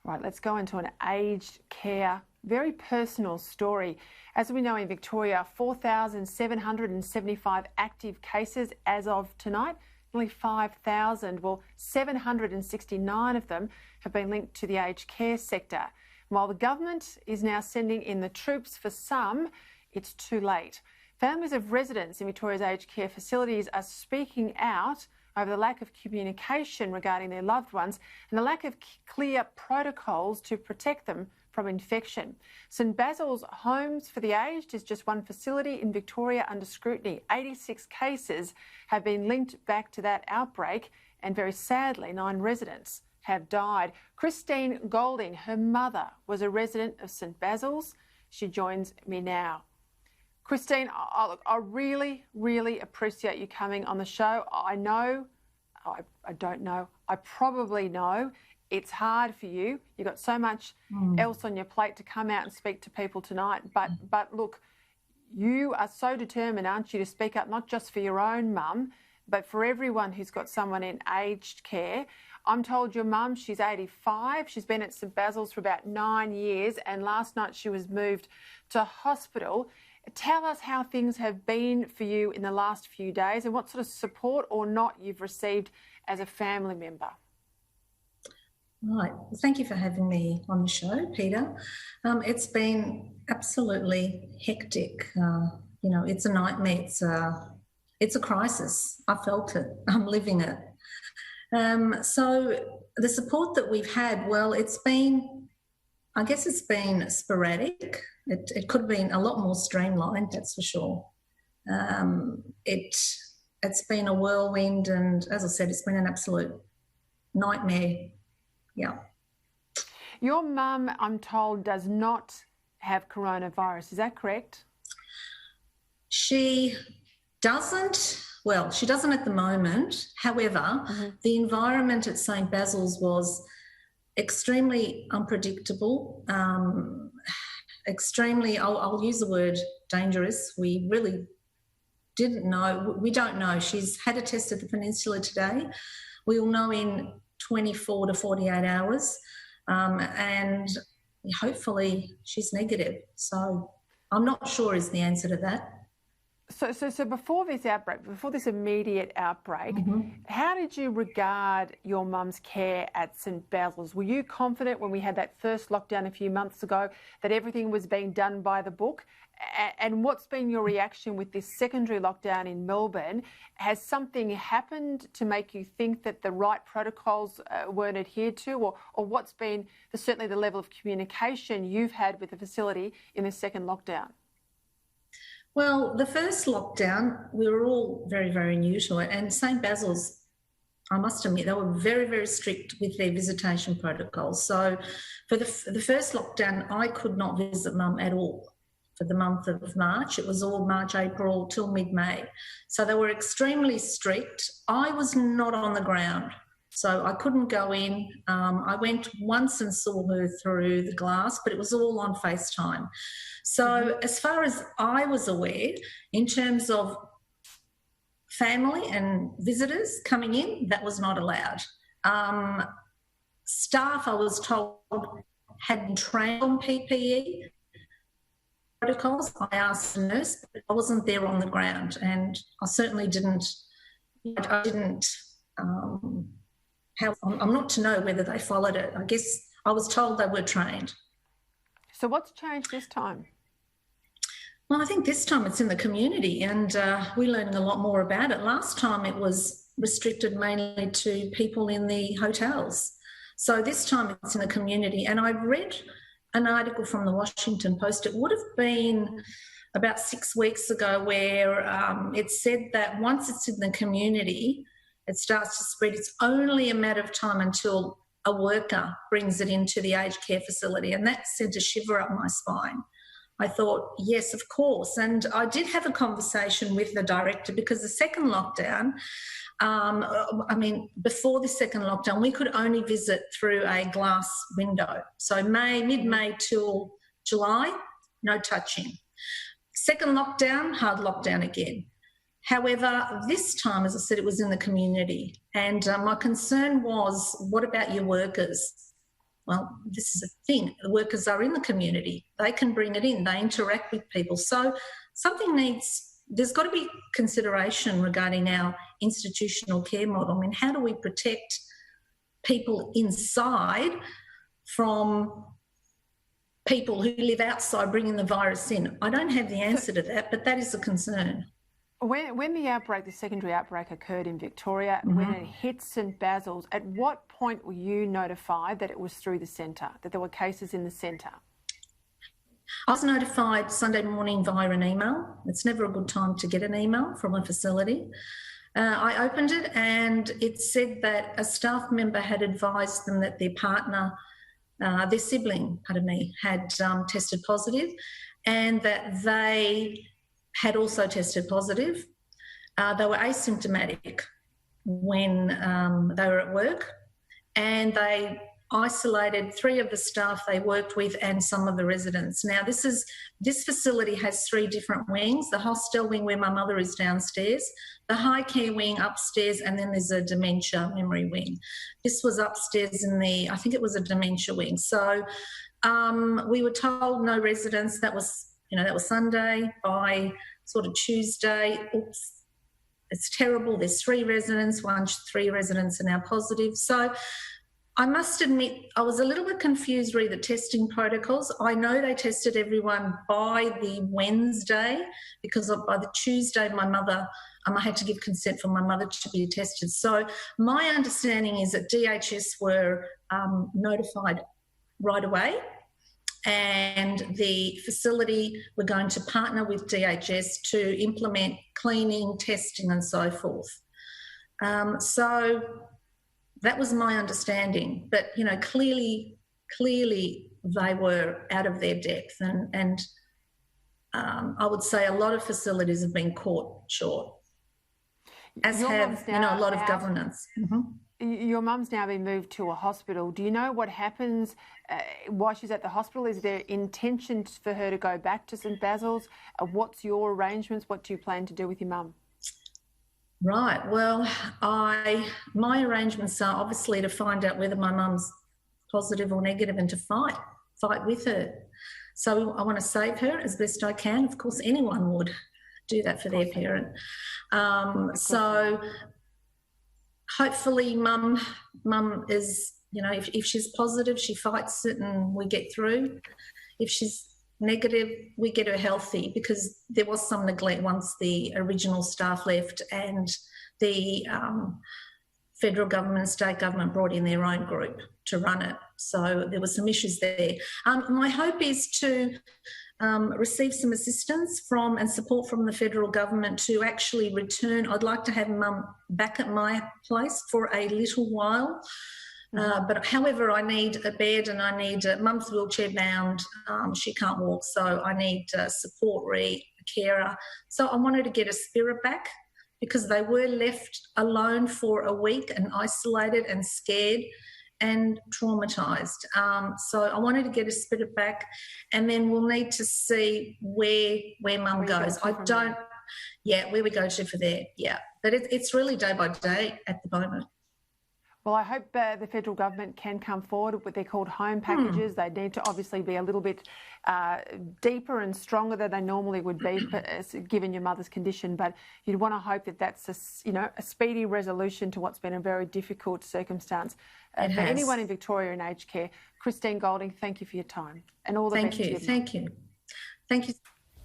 Right, let's go into an aged care, very personal story. As we know in Victoria, 4,775 active cases as of tonight, nearly 5,000. Well, 769 of them have been linked to the aged care sector. While the government is now sending in the troops for some, it's too late. Families of residents in Victoria's aged care facilities are speaking out over the lack of communication regarding their loved ones and the lack of clear protocols to protect them from infection. St Basil's Homes for the Aged is just one facility in Victoria under scrutiny. 86 cases have been linked back to that outbreak, and very sadly, 9 residents have died. Christine Golding, her mother, was a resident of St Basil's. She joins me now. Christine, I really, really appreciate you coming on the show. I know, I don't know, I probably know it's hard for you. You've got so much else on your plate to come out and speak to people tonight. But look, you are so determined, aren't you, to speak up not just for your own mum, but for everyone who's got someone in aged care. I'm told your mum, she's 85. She's been at St Basil's for about 9 years, and last night she was moved to hospital. Tell us how things have been for you in the last few days and what sort of support or not you've received as a family member. Right. Well, thank you for having me on the show, Peter. It's been absolutely hectic. It's a nightmare. It's a crisis. I felt it. I'm living it. So the support that we've had, well, it's been sporadic. It could have been a lot more streamlined, that's for sure. It's been a whirlwind, and as I said, it's been an absolute nightmare. Yeah. Your mum, I'm told, does not have coronavirus. Is that correct? She doesn't. Well, she doesn't at the moment. However, the environment at St Basil's was extremely unpredictable, extremely, I'll use the word dangerous. We really didn't know. We don't know. She's had a test at the Peninsula today. We'll know in 24 to 48 hours, and hopefully she's negative. So I'm not sure is the answer to that. So before this outbreak, before this immediate outbreak, how did you regard your mum's care at St Basil's? Were you confident when we had that first lockdown a few months ago that everything was being done by the book? And what's been your reaction with this secondary lockdown in Melbourne? Has something happened to make you think that the right protocols weren't adhered to? Or what's been certainly the level of communication you've had with the facility in the second lockdown? Well, the first lockdown, we were all very, very new to it. And St Basil's, I must admit, they were very, very strict with their visitation protocols. So for the first lockdown, I could not visit mum at all for the month of March. It was all March, April till mid-May. So they were extremely strict. I was not on the ground, so I couldn't go in. I went once and saw her through the glass, but it was all on FaceTime. So as far as I was aware, in terms of family and visitors coming in, that was not allowed. Staff, I was told, had been trained on PPE protocols. I asked the nurse, but I wasn't there on the ground, and I certainly didn't. I'm not to know whether they followed it. I guess I was told they were trained. So what's changed this time? Well, I think this time it's in the community, and we're learning a lot more about it. Last time it was restricted mainly to people in the hotels. So this time it's in the community. And I read an article from the Washington Post. It would have been about 6 weeks ago where it said that once it's in the community, it starts to spread. It's only a matter of time until a worker brings it into the aged care facility, and that sent a shiver up my spine. I thought, yes, of course. And I did have a conversation with the director because the second lockdown, before the second lockdown, we could only visit through a glass window. So mid-May till July, no touching. Second lockdown, hard lockdown again. However, this time, as I said, it was in the community. And my concern was, what about your workers? Well, this is a thing. The workers are in the community. They can bring it in. They interact with people. So there's got to be consideration regarding our institutional care model. I mean, how do we protect people inside from people who live outside bringing the virus in? I don't have the answer to that, but that is a concern. When the secondary outbreak occurred in Victoria, when it hit St Basil's, at what point were you notified that it was through the centre, that there were cases in the centre? I was notified Sunday morning via an email. It's never a good time to get an email from a facility. I opened it and it said that a staff member had advised them that their sibling, had tested positive, and that they had also tested positive. They were asymptomatic when they were at work, and they isolated 3 of the staff they worked with and some of the residents. Now, this facility has 3 different wings: the hostel wing where my mother is downstairs, the high care wing upstairs, and then there's a dementia memory wing. This was upstairs I think it was a dementia wing. So we were told no residents. That was Sunday. By sort of Tuesday, oops, it's terrible. There's 3 residents. 3 residents are now positive. So I must admit I was a little bit confused re the testing protocols. I know they tested everyone by the Wednesday, because by the Tuesday I had to give consent for my mother to be tested. So my understanding is that DHS were notified right away, and the facility were going to partner with DHS to implement cleaning, testing and so forth. So that was my understanding. But, clearly they were out of their depth, and I would say a lot of facilities have been caught short, as have, a lot of governance. Your mum's now been moved to a hospital. Do you know what happens while she's at the hospital? Is there intention for her to go back to St Basil's? What's your arrangements? What do you plan to do with your mum? Right. Well, my arrangements are obviously to find out whether my mum's positive or negative and to fight with her. So I want to save her as best I can. Of course, anyone would do that for their parent. So hopefully mum is, if she's positive, she fights it and we get through. If she's negative, we get her healthy, because there was some neglect once the original staff left and the federal government and state government brought in their own group to run it. So there were some issues there. My hope is to receive some assistance and support from the federal government to actually return. I'd like to have mum back at my place for a little while. But however, I need a bed and I need mum's wheelchair bound. She can't walk, so I need support, a carer. So I wanted to get a spirit back, because they were left alone for a week and isolated and scared and traumatised. So I wanted to get a spirit back, and then we'll need to see where mum goes. Where we go to for there, yeah. But it's really day by day at the moment. Well, I hope the federal government can come forward with what they're called home packages. They need to obviously be a little bit deeper and stronger than they normally would be, given your mother's condition. But you'd want to hope that that's a speedy resolution to what's been a very difficult circumstance for anyone in Victoria in aged care. Christine Golding, thank you for your time and all the best to you. Thank you.